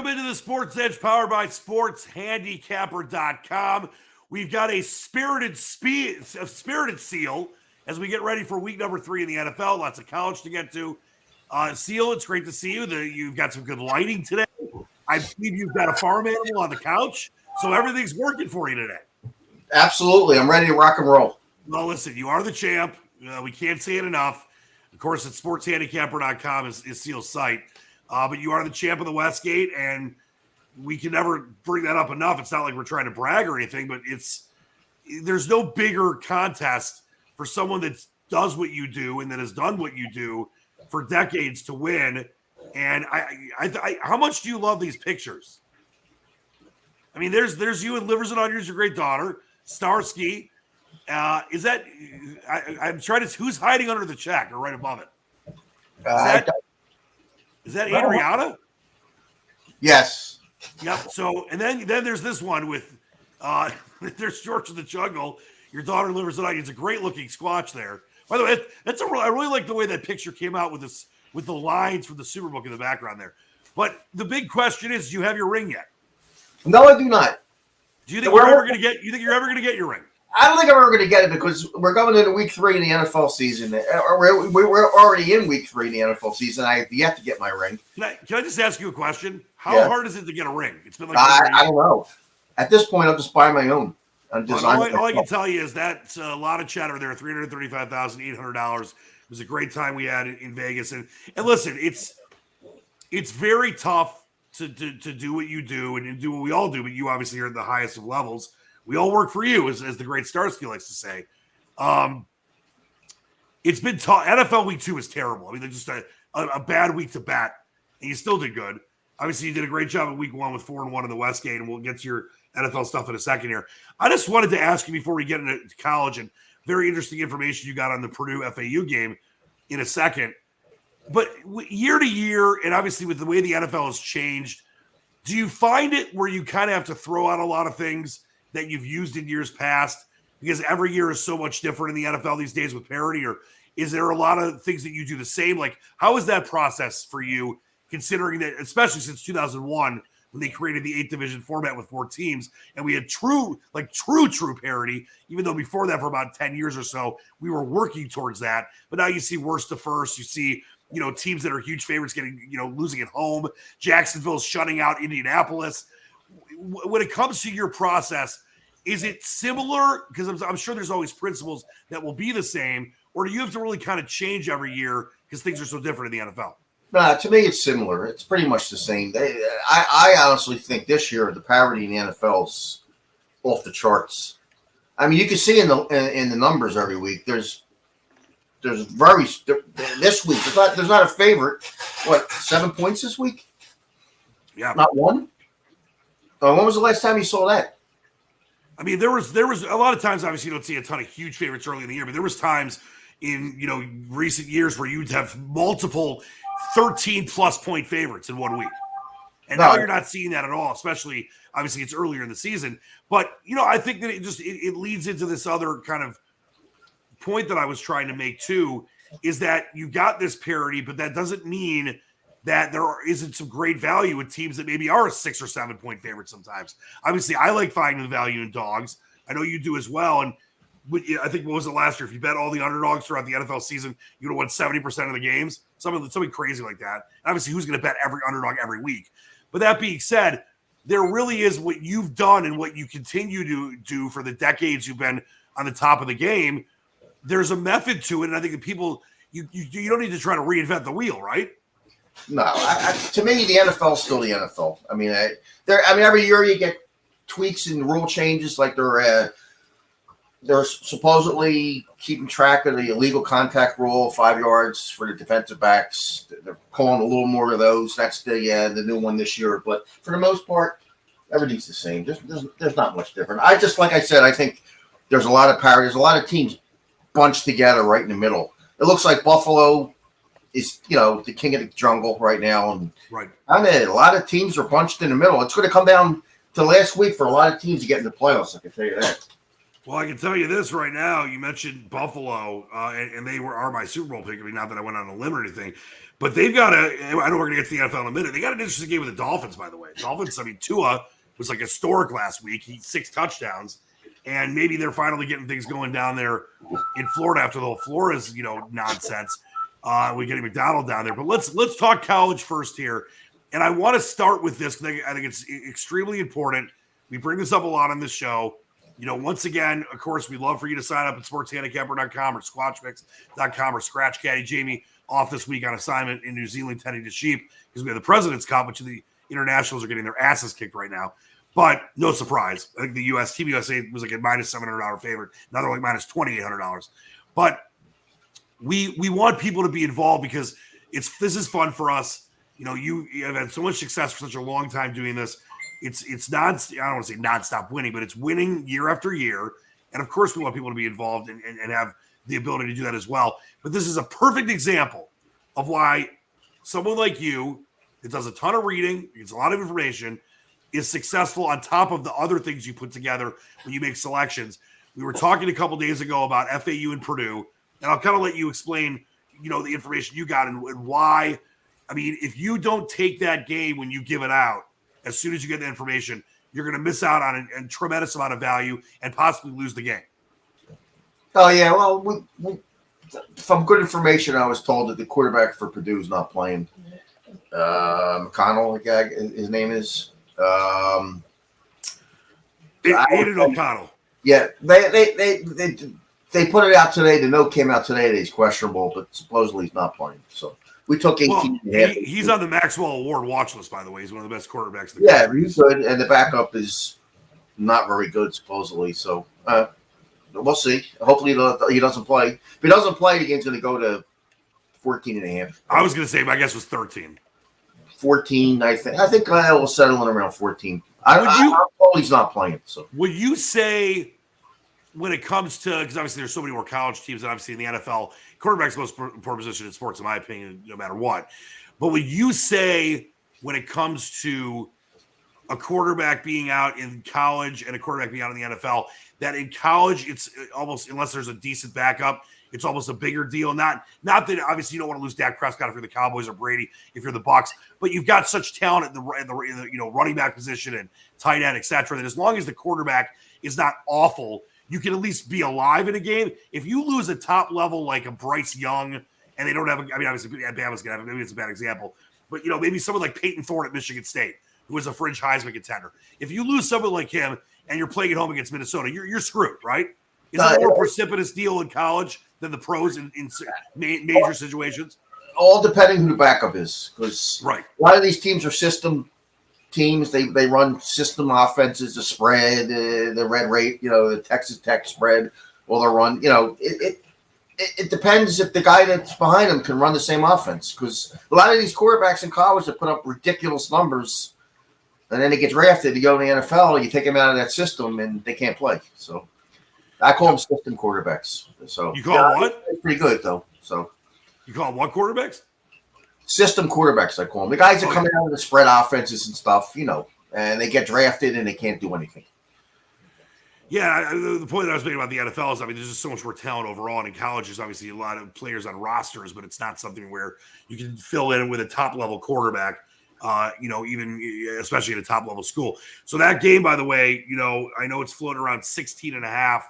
Welcome into the Sports Edge powered by SportsHandicapper.com. We've got a spirited seal as we get ready for week number 3 in the NFL. Lots of college to get to. Seal, it's great to see you. You've got some good lighting today. I believe you've got a farm animal on the couch, so everything's working for you today. Absolutely. I'm ready to rock and roll. Well, listen, you are the champ. We can't say it enough. Of course, it's SportsHandicapper.com is Seal's site. But you are the champ of the Westgate, and we can never bring that up enough. It's not like we're trying to brag or anything, but there's no bigger contest for someone that does what you do and that has done what you do for decades to win. And I how much do you love these pictures? I mean, there's you and Livers and Onions, your great daughter, Starsky. Is that I'm trying to who's hiding under the check or right above it? Is that Adriana? Yes. Yep. So, and then there's this one with there's George of the Jungle. Your daughter Livers and Onions. A great looking Squatch there. By the way, I really like the way that picture came out with the lines from the Superbook in the background there. But the big question is, do you have your ring yet? No, I do not. Do you think you're ever going to get your ring? I don't think I'm ever going to get it because we're going into week 3 in the NFL season. We're already in week 3 in the NFL season. I have yet to get my ring. Can I just ask you a question? How hard is it to get a ring? It's been like I don't know. At this point, I'll just buy my own. All I can tell you is that's a lot of chatter there. $335,800. It was a great time we had in Vegas. And listen, it's very tough to do what you do and do what we all do. But you obviously are at the highest of levels. We all work for you, as the great Starsky likes to say. It's been tough. NFL week 2 is terrible. I mean, they're just a bad week to bat, and you still did good. Obviously, you did a great job in week 1 with 4-1 in the Westgate, and we'll get to your NFL stuff in a second here. I just wanted to ask you before we get into college, and very interesting information you got on the Purdue FAU game in a second. But year to year, and obviously with the way the NFL has changed, do you find it where you kind of have to throw out a lot of things that you've used in years past because every year is so much different in the NFL these days with parity? Or is there a lot of things that you do the same? Like, how is that process for you, considering that, especially since 2001, when they created the 8 division format with 4 teams, and we had true parity, even though before that for about 10 years or so, we were working towards that. But now you see worst to first, you see, teams that are huge favorites getting, losing at home. Jacksonville's shutting out Indianapolis. When it comes to your process, is it similar? Because I'm sure there's always principles that will be the same, or do you have to really kind of change every year because things are so different in the NFL? No, to me, it's similar. It's pretty much the same. I honestly think this year the parity in the NFL is off the charts. I mean, you can see in the numbers every week. There's this week. There's not a favorite. What, 7 points this week? Yeah, not one. When was the last time you saw that? I mean, there was a lot of times. Obviously, you don't see a ton of huge favorites early in the year, but there was times in recent years where you'd have multiple 13-plus point favorites in 1 week, and now you're not seeing that at all. Especially, obviously, it's earlier in the season. But I think that it leads into this other kind of point that I was trying to make too, is that you got this parity, but that doesn't mean that there isn't some great value with teams that maybe are a 6 or 7 point favorite sometimes. Obviously, I like finding the value in dogs. I know you do as well. And I think, what was it last year? If you bet all the underdogs throughout the NFL season, you would have won 70% of the games. Something crazy like that. And obviously, who's going to bet every underdog every week? But that being said, there really is what you've done and what you continue to do for the decades you've been on the top of the game. There's a method to it. And I think that people, you don't need to try to reinvent the wheel, right? No, to me, the NFL is still the NFL. I mean, every year you get tweaks and rule changes. Like they're supposedly keeping track of the illegal contact rule, 5 yards for the defensive backs. They're calling a little more of those. That's the new one this year. But for the most part, everything's the same. There's not much different. Like I said, I think there's a lot of parity. There's a lot of teams bunched together right in the middle. It looks like Buffalo is, the king of the jungle right now. And right. A lot of teams are bunched in the middle. It's going to come down to last week for a lot of teams to get in the playoffs, I can tell you that. Well, I can tell you this right now. You mentioned Buffalo, and they are my Super Bowl pick. I mean, not that I went on a limb or anything, But they've got I know we're going to get to the NFL in a minute. They got an interesting game with the Dolphins, by the way. Dolphins, I mean, Tua was like historic last week. He 6 touchdowns. And maybe they're finally getting things going down there in Florida after the whole Florida's, nonsense. We're getting McDonald down there. But let's talk college first here. And I want to start with this because I think it's extremely important. We bring this up a lot on this show. Once again, of course, we'd love for you to sign up at sportshandicapper.com or squatchmix.com or Scratch Caddy. Jamie off this week on assignment in New Zealand tending to sheep because we have the President's Cup, which the internationals are getting their asses kicked right now. But no surprise. I think the Team USA was like a minus $700 favorite. Now they're like minus $2,800. But we want people to be involved because this is fun for us. You have had so much success for such a long time doing this. It's not, I don't want to say nonstop winning, but it's winning year after year. And of course, we want people to be involved and have the ability to do that as well. But this is a perfect example of why someone like you that does a ton of reading, gets a lot of information, is successful on top of the other things you put together when you make selections. We were talking a couple days ago about FAU and Purdue, and I'll kind of let you explain, the information you got and why. I mean, if you don't take that game when you give it out, as soon as you get the information, you're going to miss out on a tremendous amount of value and possibly lose the game. Oh, yeah. Well, from good information, I was told that the quarterback for Purdue is not playing. McConnell, his name is. Aiden O'Connell. Yeah, they put it out today. The note came out today that he's questionable, but supposedly he's not playing. So we took 18. Well, he's on the Maxwell Award watch list, by the way. He's one of the best quarterbacks. He's good, and the backup is not very good, supposedly. So we'll see. Hopefully he doesn't play. If he doesn't play, the game's going to go to 14.5. I was going to say my guess was 13. 14, I think. I think we'll settle in around 14. I'm told he's not playing. So would you say when it comes to, because obviously there's so many more college teams and obviously in the NFL, quarterback's the most important position in sports, in my opinion, no matter what. But would you say when it comes to a quarterback being out in college and a quarterback being out in the NFL, that in college it's almost, unless there's a decent backup, it's almost a bigger deal. Not that obviously you don't want to lose Dak Prescott if you're the Cowboys or Brady if you're the Bucs, but you've got such talent in the running back position and tight end, etc. That as long as the quarterback is not awful, you can at least be alive in a game. If you lose a top level like a Bryce Young and they don't have, obviously Bama's gonna have, maybe it's a bad example, but maybe someone like Peyton Thorne at Michigan State, who was a fringe Heisman contender. If you lose someone like him and you're playing at home against Minnesota, you're screwed, right? Is it a more precipitous deal in college than the pros in major situations? All depending who the backup is, because right. A lot of these teams are system teams. They run system offenses, the spread, the red rate, the Texas Tech spread. Well, they'll run. It depends if the guy that's behind them can run the same offense. Because a lot of these quarterbacks in college that put up ridiculous numbers, and then they get drafted to go to the NFL. You take them out of that system, and they can't play. So I call them system quarterbacks. So you call them what? It's pretty good though. So you call them what quarterbacks? System quarterbacks, I call them. The guys that come out of the spread offenses and stuff, and they get drafted and they can't do anything. Yeah, the point that I was making about the NFL is, there's just so much more talent overall. And in college, there's obviously a lot of players on rosters, but it's not something where you can fill in with a top-level quarterback, even especially at a top-level school. So that game, by the way, I know it's floating around 16.5.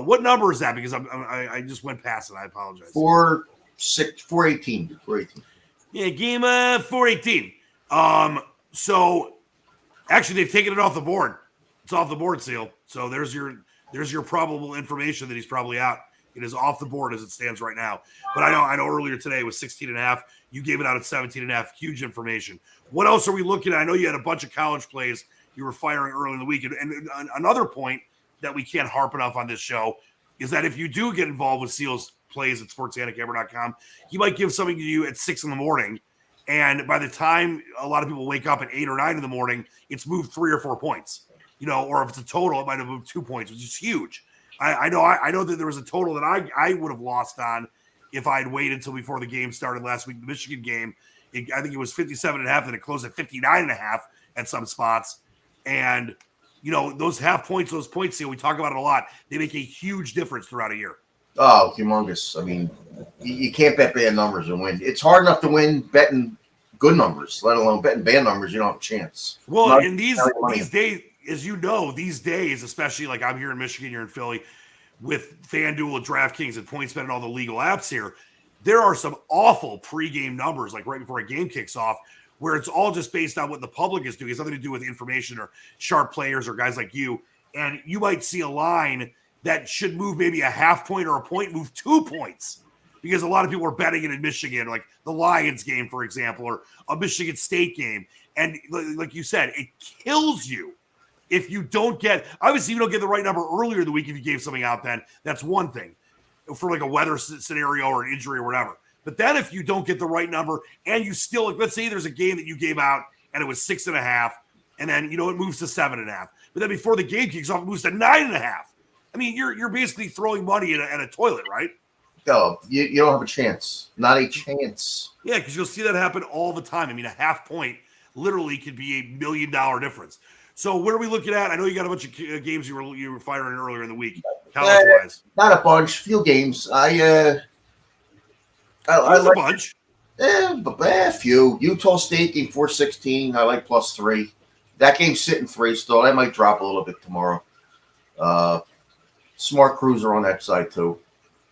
What number is that? Because I just went past it. I apologize. 418. Yeah, game 418. So actually they've taken it off the board. It's off the board, Seal. So there's your probable information that he's probably out. It is off the board as it stands right now. But I know earlier today it was 16.5. You gave it out at 17.5. Huge information. What else are we looking at? I know you had a bunch of college plays you were firing early in the week. And another point that we can't harp enough on this show is that if you do get involved with Seal's plays at sportshandicapper.com, he might give something to you at 6 a.m. And by the time a lot of people wake up at 8 or 9 in the morning, it's moved 3 or 4 points, or if it's a total, it might have moved 2 points, which is huge. I know that there was a total that I would have lost on if I'd waited until before the game started last week, the Michigan game. I think it was 57.5, and it closed at 59.5 at some spots. And, those half points, those points, we talk about it a lot. They make a huge difference throughout a year. Oh, humongous. I mean, you can't bet bad numbers and win. It's hard enough to win betting good numbers, let alone betting bad numbers. You don't have a chance. Well, in these days, as you know, these days, especially like I'm here in Michigan, you're in Philly, with FanDuel and DraftKings and PointsBet and all the legal apps here, there are some awful pregame numbers, like right before a game kicks off, where it's all just based on what the public is doing. It's nothing to do with information or sharp players or guys like you. And you might see a line that should move maybe a half point or a point, move 2 points. Because a lot of people are betting it in Michigan, like the Lions game, for example, or a Michigan State game. And like you said, it kills you if you don't get, obviously you don't get the right number earlier in the week if you gave something out then. That's one thing for like a weather scenario or an injury or whatever. But then if you don't get the right number and you still, like, let's say there's a game that you gave out and it was 6.5, and then, it moves to 7.5. But then before the game kicks off, it moves to 9.5. I mean, you're basically throwing money at a toilet, right? No, you don't have a chance. Not a chance. Yeah, because you'll see that happen all the time. I mean, a half point literally could be $1 million difference. So what are we looking at? I know you got a bunch of games you were firing earlier in the week, college-wise. Not a bunch, few games. I like a bunch. A few. Utah State game 416. I like +3. That game's sitting 3 still. That might drop a little bit tomorrow. Smart Cruiser on that side too.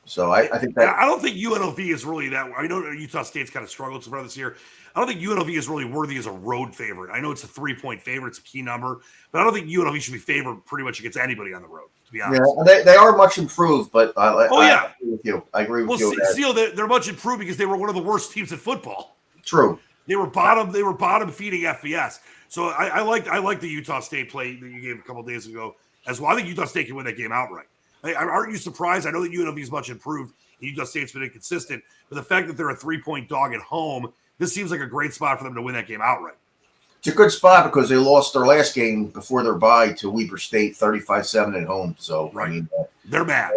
So I think that. I don't think UNLV is really that. I know Utah State's kind of struggled so far this year. I don't think UNLV is really worthy as a road favorite. I know it's a 3-point favorite. It's a key number. But I don't think UNLV should be favored pretty much against anybody on the road, to be honest. Yeah, they are much improved, but I agree with you. I agree with you. Well, Seal, they're much improved because they were one of the worst teams in football. True. They were bottom feeding FBS. So I like the Utah State play that you gave a couple days ago as well. I think Utah State can win that game outright. Aren't you surprised? I know that UNLV is much improved. And Utah State's been inconsistent. But the fact that they're a 3-point dog at home, this seems like a great spot for them to win that game outright. It's a good spot because they lost their last game before their bye to Weber State 35-7 at home. So, right. I mean, they're mad.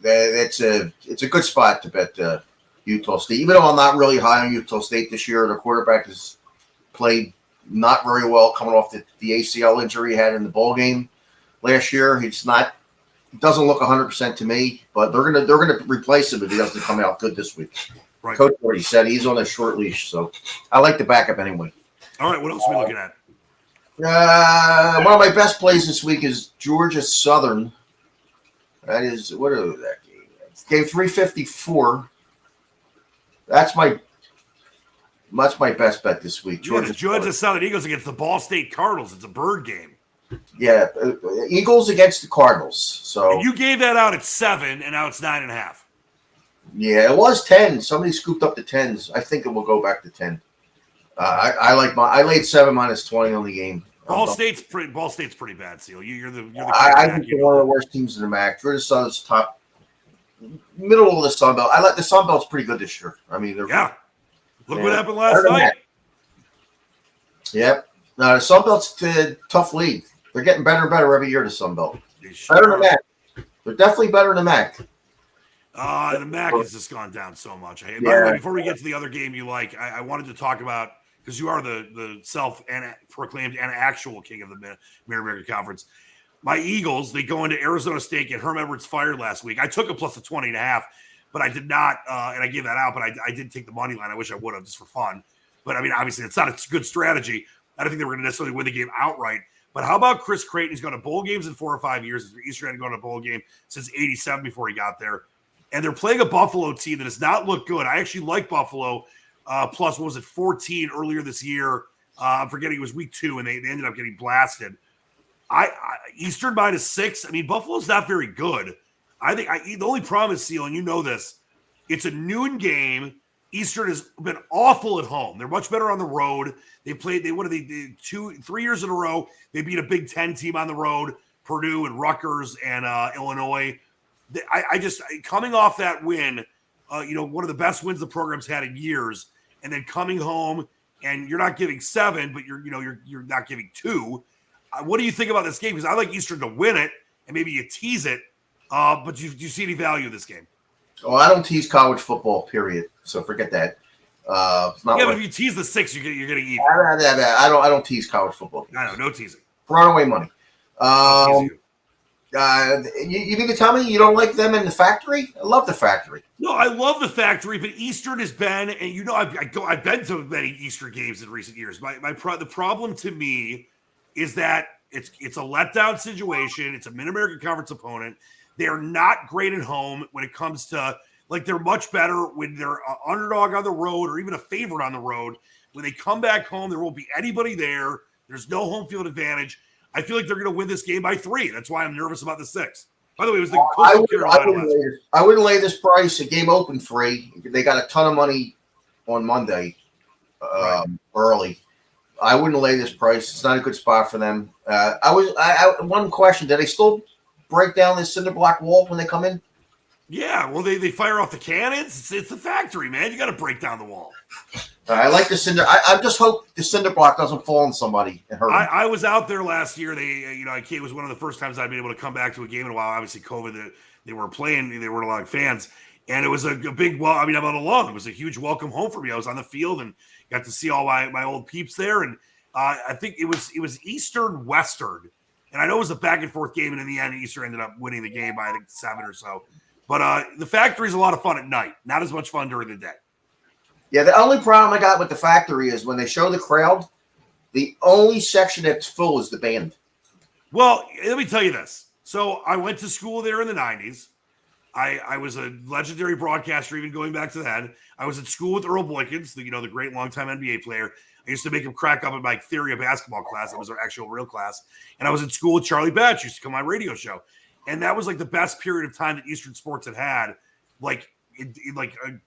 It's a good spot to bet Utah State. Even though I'm not really high on Utah State this year, their quarterback has played not very well coming off the ACL injury he had in the bowl game last year. It doesn't look 100% to me, but they're gonna replace him if he doesn't come out good this week. Right. Coach already said he's on a short leash, so I like the backup anyway. All right, what else are we looking at? One of my best plays this week is Georgia Southern. That is what is that game? Game 354. That's my best bet this week. Georgia Southern Eagles against the Ball State Cardinals. It's a bird game. Yeah, Eagles against the Cardinals. So and you gave that out at 7, and now it's 9.5. Yeah, it was 10. Somebody scooped up the 10s. I think it will go back to 10. I laid 7 minus 20 on the game. Ball State's pretty bad, Seal. You're the I think they're one of the worst teams in the MAC. Georgia Southern's top, middle of the Sun Belt. I like the Sun Belt's pretty good this year. I mean, look what happened last night. Yep. No, the Sun Belt's a tough league. They're getting better and better every year. The Sun Belt better than the MAC. They're definitely better than the MAC. The MAC has just gone down so much. By the way, before we get to the other game you like, I wanted to talk about, because you are the self-proclaimed and actual king of the Mid-American Conference. My Eagles, they go into Arizona State, get Herm Edwards fired last week. I took a plus of 20.5, but I did not, and I gave that out, but I did take the money line. I wish I would have, just for fun. But, I mean, obviously, it's not a good strategy. I don't think they were going to necessarily win the game outright. But how about Chris Creighton? He's gone to bowl games in 4 or 5 years. Eastern hadn't gone to a bowl game since 87 before he got there. And they're playing a Buffalo team that does not look good. I actually like Buffalo. Plus, what was it, 14 earlier this year? I'm forgetting it was week 2, and they ended up getting blasted. Eastern -6. I mean, Buffalo's not very good. I think the only problem is, Seal, and you know this, it's a noon game. Eastern has been awful at home. They're much better on the road. They 2-3 years in a row. They beat a Big Ten team on the road, Purdue and Rutgers and Illinois. I just coming off that win, one of the best wins the program's had in years, and then coming home and you're not giving 7, but you're not giving 2. What do you think about this game? Because I like Eastern to win it, and maybe you tease it. But do you see any value in this game? Oh, I don't tease college football, period. So forget that. But if you tease the 6, you're going to eat. I don't tease college football. I know, no teasing. Runaway money. You mean to tell me you don't like them in the factory? I love the factory. No, I love the factory, but Eastern has been, and you know, I've been to many Eastern games in recent years. The problem to me is that it's a letdown situation. It's a Mid American Conference opponent. They are not great at home when it comes to, like, they're much better when they're an underdog on the road or even a favorite on the road. When they come back home, there won't be anybody there. There's no home field advantage. I feel like they're going to win this game by 3. That's why I'm nervous about the 6. By the way, it was the Coastal Carolina. I wouldn't lay this price. The game opened 3. They got a ton of money on Monday early. I wouldn't lay this price. It's not a good spot for them. One question: do they still break down this cinder block wall when they come in? Yeah, well, they fire off the cannons. It's the factory, man. You got to break down the wall. I like the cinder. I just hope the cinder block doesn't fall on somebody and hurt them. I was out there last year. It was one of the first times I'd been able to come back to a game in a while. Obviously, COVID, they weren't playing. They weren't allowing fans. And it was a big, I'm not alone. It was a huge welcome home for me. I was on the field and got to see all my old peeps there. And I think it was Eastern Western. And I know it was a back and forth game. And in the end, Eastern ended up winning the game by, I think, 7 or so. But the factory is a lot of fun at night. Not as much fun during the day. Yeah, the only problem I got with the factory is when they show the crowd, the only section that's full is the band. Well, let me tell you this. So I went to school there in the 90s. I was a legendary broadcaster even going back to then. I was at school with Earl Boykins, the great longtime NBA player. I used to make him crack up in my theory of basketball class. That was our actual real class. And I was at school with Charlie Batch, used to come on my radio show. And that was like the best period of time that Eastern Sports had like in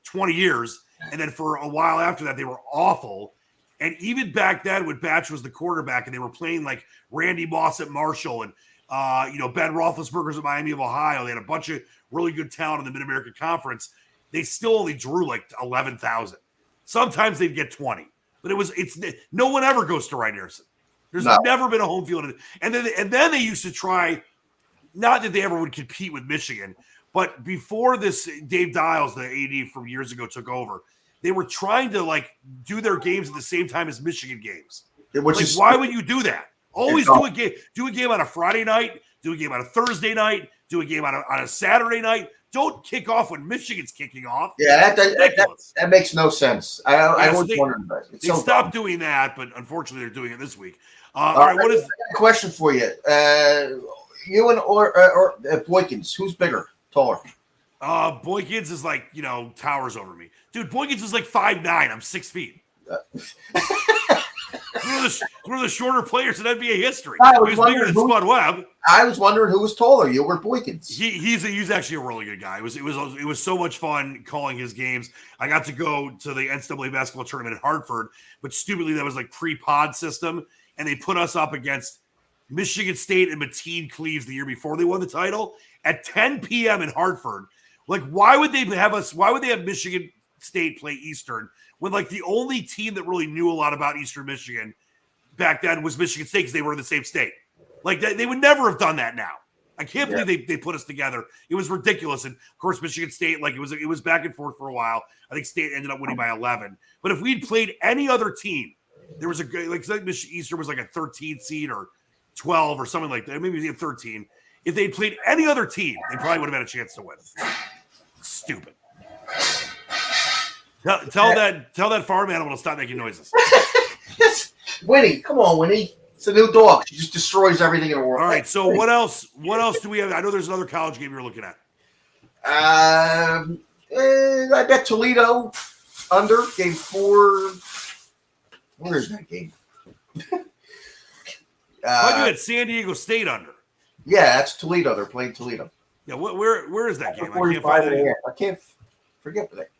20 years. And then for a while after that, they were awful. And even back then, when Batch was the quarterback and they were playing like Randy Moss at Marshall and Ben Roethlisberger's at Miami of Ohio, they had a bunch of really good talent in the Mid-American Conference. They still only drew like 11,000. Sometimes they'd get 20, but it's no one ever goes to Rynearson. There's never been a home field, and then they used to try. Not that they ever would compete with Michigan, but before this, Dave Dials, the AD from years ago, took over. They were trying to do their games at the same time as Michigan games. Why would you do that? Always do a game on a Friday night, do a game on a Thursday night, do a game on a Saturday night. Don't kick off when Michigan's kicking off. Yeah, that makes no sense. I was wondering about it. They stopped doing that, but unfortunately they're doing it this week. All right, what is a question for you? You and or Boykins, who's bigger, taller? Boykins is towers over me. Dude, Boykins is 5'9". I'm 6 feet. One of the shorter players in NBA history. He was bigger than Spud Webb. I was wondering who was taller, you or Boykins. He's actually a really good guy. It was so much fun calling his games. I got to go to the NCAA basketball tournament in Hartford, but stupidly that was pre-pod system, and they put us up against Michigan State and Mateen Cleaves the year before they won the title at 10 p.m. in Hartford. Why would they have Michigan State play Eastern when the only team that really knew a lot about Eastern Michigan back then was Michigan State because they were in the same state? They would never have done that now. I can't believe they put us together. It was ridiculous. And of course, Michigan State, it was back and forth for a while. I think State ended up winning by 11. But if we'd played any other team, there was Eastern was a 13 seed or 12 or something like that. Maybe 13. If they'd played any other team, they probably would have had a chance to win. Stupid. Tell that farm animal to stop making noises. Winnie, come on, Winnie. It's a new dog. She just destroys everything in the world. All right, so what else do we have? I know there's another college game you're looking at. I bet Toledo under game 4. Where is that game? You had San Diego State under. Yeah, that's Toledo. They're playing Toledo. Yeah, where is that game? 45 and a half. I can't forget that.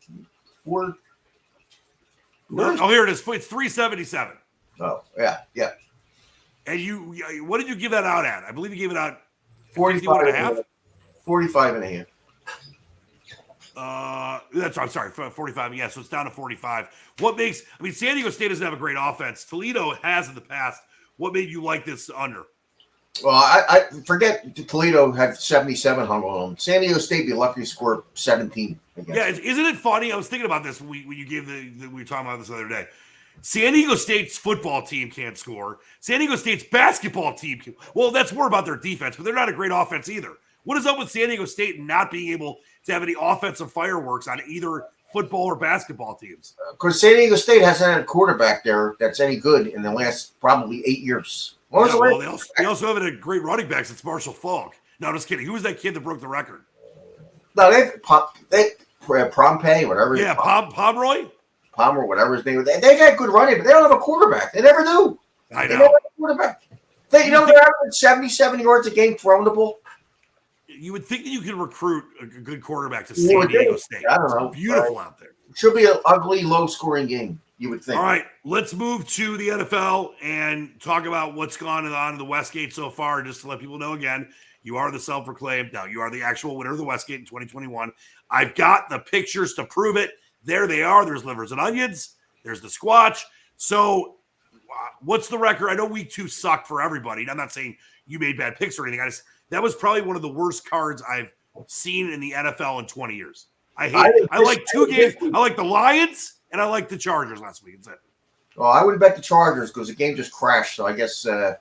4. Here it is. It's 377. Oh, yeah. And what did you give that out at? I believe you gave it out 45 and a half. 45 and a half. I'm sorry, 45. Yeah, so it's down to 45. San Diego State doesn't have a great offense. Toledo has in the past. What made you like this under? Well, I forget Toledo had 77 hung on them. San Diego State be lucky to score 17. Yeah, isn't it funny? I was thinking about this when you gave we were talking about this the other day. San Diego State's football team can't score. San Diego State's basketball team can. Well, that's more about their defense, but they're not a great offense either. What is up with San Diego State not being able to have any offensive fireworks on either football or basketball teams? Because San Diego State hasn't had a quarterback there that's any good in the last probably 8 years. They also have a great running back since Marshall Falk. No, just kidding. Who was that kid that broke the record? No, they Pompey, whatever. Yeah, Pomeroy? Palmer, whatever his name is. They've had good running, but they don't have a quarterback. They never do. I know. They never have a quarterback. They're averaging 77 yards a game throwing the ball. You would think that you could recruit a good quarterback to San Diego State. I don't know. It's beautiful out there. It should be an ugly, low-scoring game, you would think. All right, let's move to the NFL and talk about what's gone on in the Westgate so far. Just to let people know again, you are the self-proclaimed. Now, you are the actual winner of the Westgate in 2021. I've got the pictures to prove it. There they are. There's livers and onions. There's the Squatch. So what's the record? I know week 2 sucked for everybody. And I'm not saying you made bad picks or anything. That was probably one of the worst cards I've seen in the NFL in 20 years. I like 2 games. I like the Lions and I like the Chargers last week. That's it. Well, I would have bet the Chargers because the game just crashed. So I guess Herbert.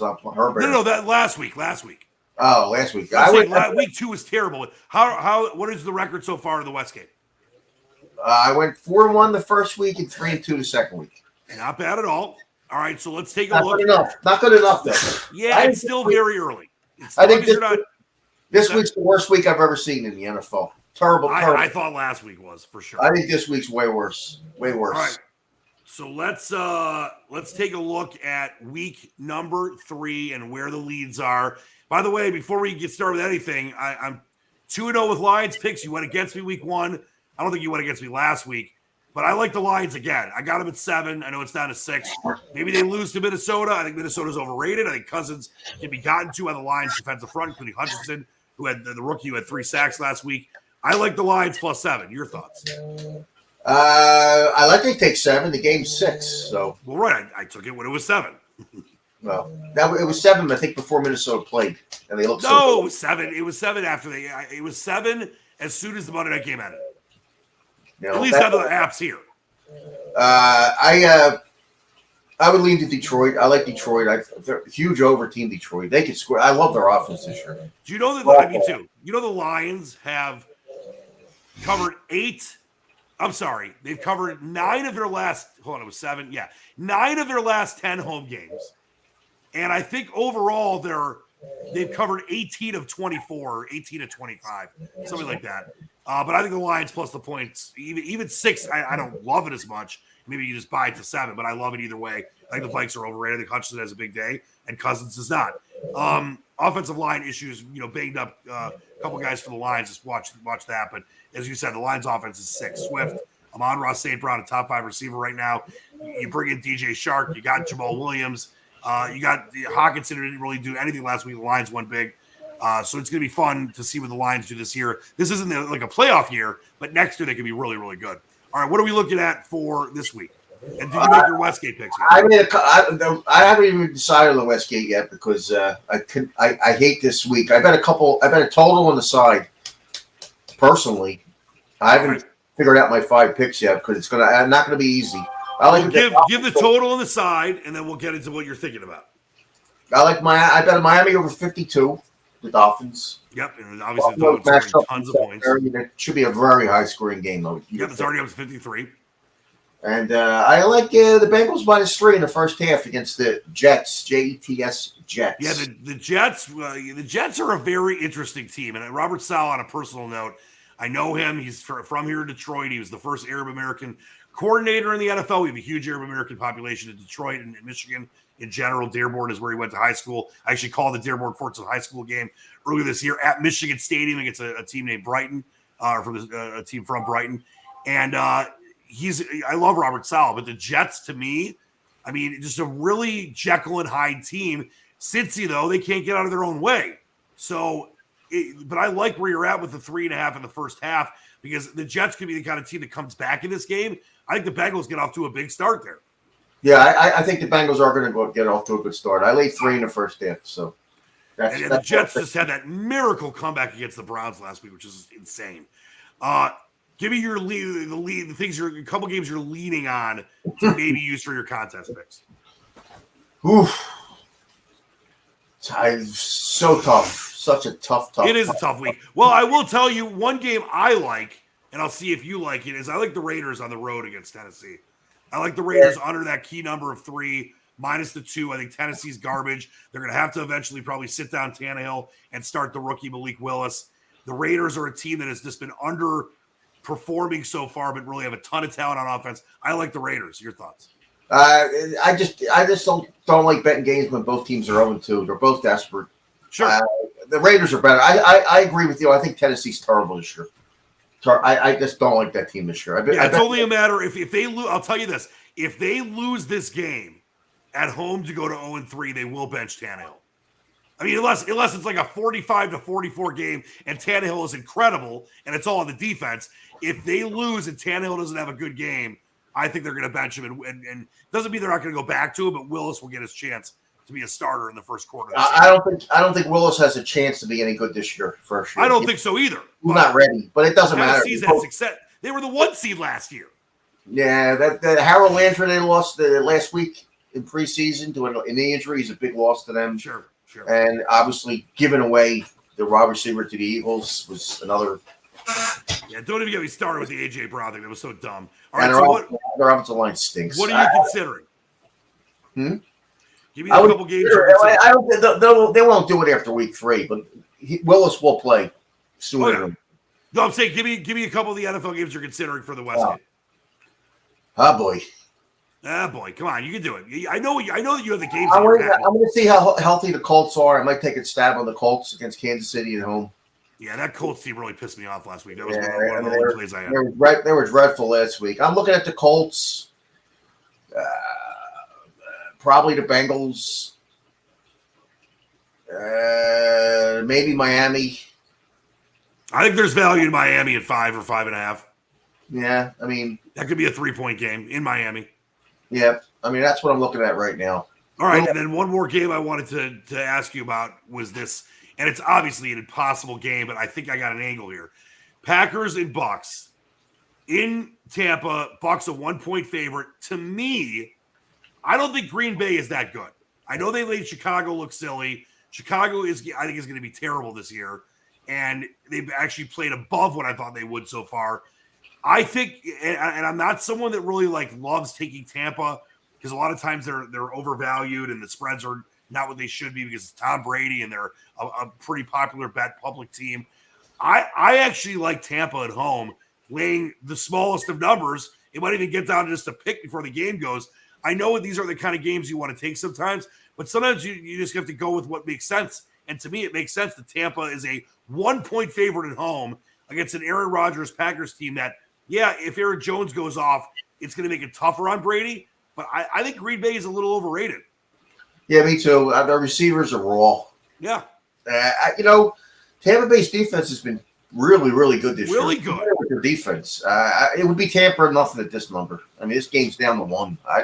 No, that last week. Oh, last week. Week 2 was terrible. What is the record so far in the Westgate? I went 4-1 the first week and 3-2 the second week. Not bad at all. All right, so let's take a look. Not good enough, though. Yeah, it's still very early. I think this week's the worst week I've ever seen in the NFL. Terrible. I thought last week was for sure. I think this week's way worse. Way worse. All right. So let's take a look at week number 3 and where the leads are. By the way, before we get started with anything, I'm 2-0 with Lions picks. You went against me week 1. I don't think you went against me last week, but I like the Lions again. I got them at 7. I know it's down to 6. Maybe they lose to Minnesota. I think Minnesota's overrated. I think Cousins can be gotten to on the Lions defensive front, including Hutchinson, who had the rookie who had 3 sacks last week. I like the Lions plus 7. Your thoughts? I like they take 7. The game's 6. So well, right. I took it when it was 7. Well, it was 7. I think before Minnesota played, and they looked. No, it was 7. It was 7 after they. It was 7 as soon as the Monday night game ended. At least on the apps here. I would lean to Detroit. I like Detroit. They're a huge over team. Detroit. They could score. I love their offense this year. Do you know that? Me too. You know the Lions have covered 8. I'm sorry. They've covered 9 of their last. Hold on, it was 7. Yeah, 9 of their last 10 home games, and I think overall they've covered 18 of 24, 18 of 25, something like that. But I think the Lions plus the points, even 6, I don't love it as much. Maybe you just buy it to 7, but I love it either way. I think the Vikes are overrated. I think Hutchinson has a big day, and Cousins is not. Offensive line issues, banged up a couple guys for the Lions. Just watch that. But as you said, the Lions' offense is 6. Swift, Amon-Ra St. Brown, a top 5 receiver right now. You bring in DJ Shark. You got Jamal Williams. You got Hawkinson, who didn't really do anything last week. The Lions went big. So it's going to be fun to see what the Lions do this year. This isn't like a playoff year, but next year they can be really, really good. All right, what are we looking at for this week? And did you make your Westgate picks yet? I haven't even decided on the Westgate yet because I hate this week. I bet a total on the side. Personally, I haven't figured out my 5 picks yet because it's not going to be easy. Give the total on the side, and then we'll get into what you're thinking about. I bet Miami over 52. The Dolphins. Yep, and obviously the Dolphins are tons of points. It should be a very high-scoring game, though. Yep, it's already up to 53. And I like the Bengals -3 in the first half against the Jets, Jets. Jets. Yeah, the Jets. The Jets are a very interesting team. And Robert Saleh, on a personal note, I know him. He's from here in Detroit. He was the first Arab American coordinator in the NFL. We have a huge Arab American population in Detroit and in Michigan. In general, Dearborn is where he went to high school. I actually called the Dearborn Forts High School game earlier this year at Michigan Stadium against a team named Brighton, a team from Brighton. And I love Robert Saleh, but the Jets, to me, I mean, just a really Jekyll and Hyde team. Cincy, though, they can't get out of their own way. So, but I like where you're at with the 3.5 in the first half because the Jets could be the kind of team that comes back in this game. I think the Bengals get off to a big start there. Yeah, I think the Bengals are going to get off to a good start. I laid 3 in the first half, so. And the Jets just had that miracle comeback against the Browns last week, which is insane. Give me your the things a couple games you're leaning on to maybe use for your contest picks. Oof. It's so tough. Such a tough. It is a tough week. Well, I will tell you one game I like, and I'll see if you like it, is I like the Raiders on the road against Tennessee. I like the Raiders under that key number of 3, minus the 2. I think Tennessee's garbage. They're going to have to eventually probably sit down Tannehill and start the rookie Malik Willis. The Raiders are a team that has just been underperforming so far, but really have a ton of talent on offense. I like the Raiders. Your thoughts? I just don't like betting games when both teams are 0-2. They're both desperate. Sure. The Raiders are better. I agree with you. I think Tennessee's terrible this year. I just don't like that team this year. It's only a matter if they lose. I'll tell you this: if they lose this game at home to go to 0-3, they will bench Tannehill. I mean, unless it's like a 45-44 game and Tannehill is incredible and it's all on the defense. If they lose and Tannehill doesn't have a good game, I think they're going to bench him, and doesn't mean they're not going to go back to him, but Willis will get his chance to be a starter in the first quarter. I don't think Willis has a chance to be any good this year. For sure, I don't think so either. He's not ready, but it doesn't matter. Had success. They were the 1 seed last year. Yeah, that Harold Landry they lost last week in preseason to an knee injury is a big loss to them. Sure. And obviously, giving away the wide receiver to the Eagles was another. Yeah, don't even get me started with the A.J. Brown thing. That was so dumb. All right, so their offensive line stinks. What are you considering? Give me a couple games. They won't do it after week 3, but Willis will play sooner. Okay. No, I'm saying give me a couple of the NFL games you're considering for the Westgate. Oh boy. Ah, boy, come on, you can do it. I know that you have the games. I'm going to see how healthy the Colts are. I might take a stab on the Colts against Kansas City at home. Yeah, that Colts team really pissed me off last week. That was one of the only plays I had. They were dreadful last week. I'm looking at the Colts, probably the Bengals, maybe Miami. I think there's value in Miami at 5 or 5.5. Yeah, I mean that could be a 3-point game in Miami. Yeah, I mean that's what I'm looking at right now. All right, and then one more game I wanted to ask you about was this, and it's obviously an impossible game, but I think I got an angle here. Packers and Bucks in Tampa. Bucks a 1-point favorite. To me, I don't think Green Bay is that good. I know they made Chicago look silly. Chicago is going to be terrible this year, and they've actually played above what I thought they would so far. I think, and I'm not someone that really loves taking Tampa because a lot of times they're overvalued and the spreads are not what they should be because it's Tom Brady and they're a pretty popular bet public team. I actually like Tampa at home laying the smallest of numbers. It might even get down to just a pick before the game goes. I know these are the kind of games you want to take sometimes, but sometimes you just have to go with what makes sense. And to me, it makes sense that Tampa is a 1-point favorite at home against an Aaron Rodgers Packers team that, yeah, if Aaron Jones goes off, it's going to make it tougher on Brady. But I think Green Bay is a little overrated. Yeah, me too. The receivers are raw. Yeah. Tampa Bay's defense has been really, really good this year. Really good. With their defense. It would be Tampa or nothing at this number. I mean, this game's down to 1. I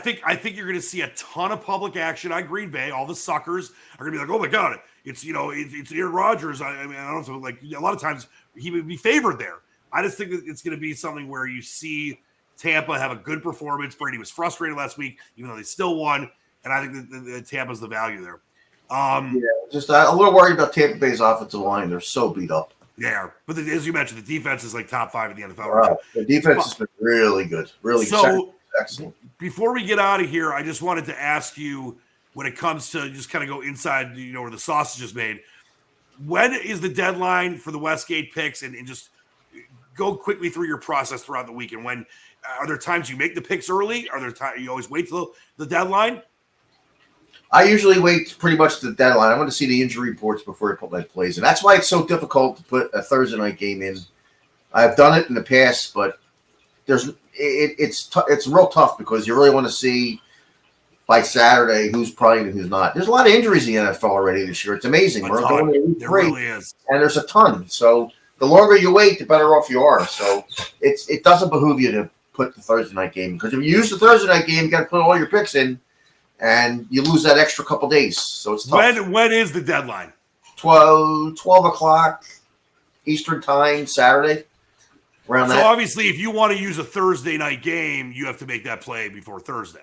think you're going to see a ton of public action on Green Bay. All the suckers are going to be like, oh, my God, it's Aaron Rodgers. I mean, I don't know, a lot of times he would be favored there. I just think that it's going to be something where you see Tampa have a good performance. Brady was frustrated last week, even though they still won. And I think that Tampa's the value there. Just a little worried about Tampa Bay's offensive line. They're so beat up. Yeah, but as you mentioned, the defense is top 5 in the NFL. Right. The defense has been really good. Really excellent. Before we get out of here, I just wanted to ask you, when it comes to just kind of go inside, where the sausage is made, when is the deadline for the Westgate picks? And just go quickly through your process throughout the week. And when are there times you make the picks early? Are there times you always wait till the deadline? I usually wait pretty much to the deadline. I want to see the injury reports before I put my plays in. That's why it's so difficult to put a Thursday night game in. I've done it in the past, but it's real tough because you really want to see by Saturday who's playing and who's not. There's a lot of injuries in the NFL already this year. It's amazing. We're going to week 3, really is. And there's a ton. So the longer you wait, the better off you are. So it doesn't behoove you to put the Thursday night game because if you use the Thursday night game, you got to put all your picks in. And you lose that extra couple days. So it's tough. When is the deadline? 12 o'clock Eastern time, Saturday. around So that. obviously, if you want to use a Thursday night game, you have to make that play before Thursday.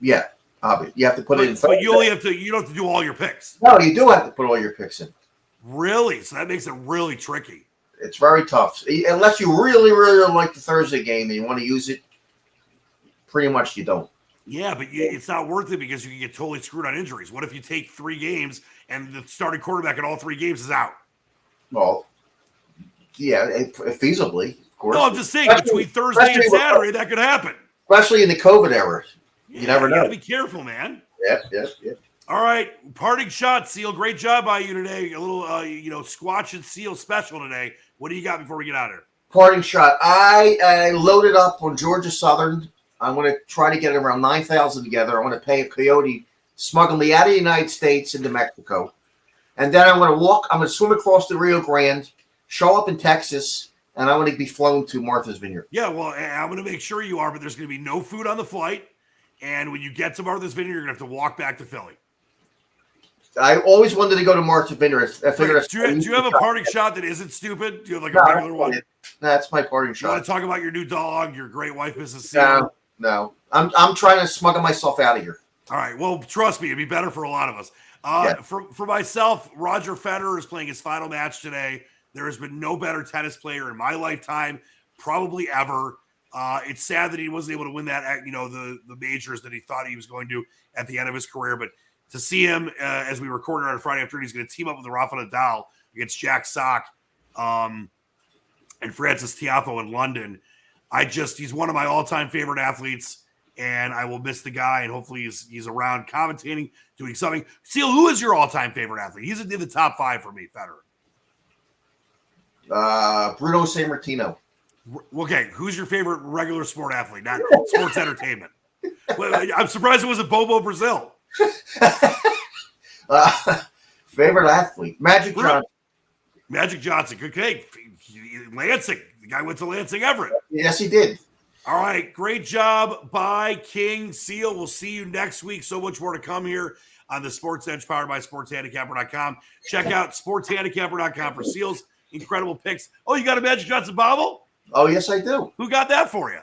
Yeah, obviously. You have to put it in. But you only have to. You don't have to do all your picks. No, you do have to put all your picks in. Really? So that makes it really tricky. It's very tough. Unless you really, really like the Thursday game and you want to use it, pretty much you don't. Yeah, but it's not worth it because you can get totally screwed on injuries. What if you take 3 games and the starting quarterback in all 3 games is out? Well, yeah, feasibly, of course. No, I'm just saying between Thursday and Saturday that could happen. Especially in the COVID era. You never know. You gotta be careful, man. Yeah. All right, parting shot, Seal. Great job by you today. A little, Squatch and Seal special today. What do you got before we get out of here? Parting shot. I loaded up on Georgia Southern. I'm going to try to get around 9,000 together. I want to pay a coyote, smuggle me out of the United States into Mexico. And then I'm going to swim across the Rio Grande, show up in Texas, and I'm going to be flown to Martha's Vineyard. Yeah, well, I'm going to make sure you are, but there's going to be no food on the flight. And when you get to Martha's Vineyard, you're going to have to walk back to Philly. I always wanted to go to Martha's Vineyard. I figured. Do you have a parting shot that isn't stupid? Do you have like a regular one? That's my parting You shot. want to talk about your new dog, your great wife, Mrs. Seal? No. I'm trying to smuggle myself out of here. All right. Well, trust me, it'd be better for a lot of us. For myself, Roger Federer is playing his final match today. There has been no better tennis player in my lifetime, probably ever. It's sad that he wasn't able to win that, the majors that he thought he was going to at the end of his career. But to see him as we recorded on Friday afternoon, he's going to team up with Rafa Nadal against Jack Sock and Francis Tiafoe in London. He's one of my all-time favorite athletes, and I will miss the guy, and hopefully he's around commentating, doing something. Seal, who is your all-time favorite athlete? He's in the top 5 for me, Federer. Bruno Sammartino. Okay, who's your favorite regular sport athlete, not sports entertainment? I'm surprised it wasn't Bobo Brazil. Favorite athlete, Magic Johnson. Magic Johnson, good cake. Lansing, the guy went to Lansing Everett. Yes, he did. All right, great job by King Seal. We'll see you next week. So much more to come here on the Sportsedge powered by SportsHandicapper.com. Check out SportsHandicapper.com for Seal's incredible picks. Oh, you got a Magic Johnson bobble? Oh, yes, I do. Who got that for you?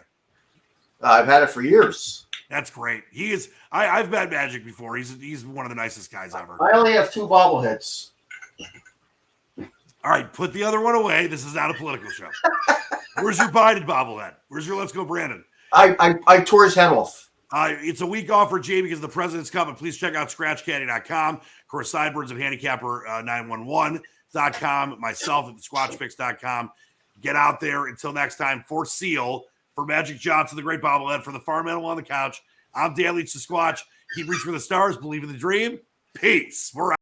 I've had it for years. That's great. He is. I've met Magic before. He's one of the nicest guys ever. I only have 2 bobbleheads. All right, put the other one away. This is not a political show. Where's your Biden bobblehead? Where's your Let's Go Brandon? I tore his head off. It's a week off for Jay because the president's coming. Please check out ScratchCaddy.com. Of course, Sideburns of Handicapper911.com. Myself at thesquatchpicks.com. Get out there. Until next time, for Seal, for Magic Johnson, the great bobblehead, for the farm animal on the couch, I'm Dan Leach, the Squatch. Keep reaching for the stars. Believe in the dream. Peace. We're out.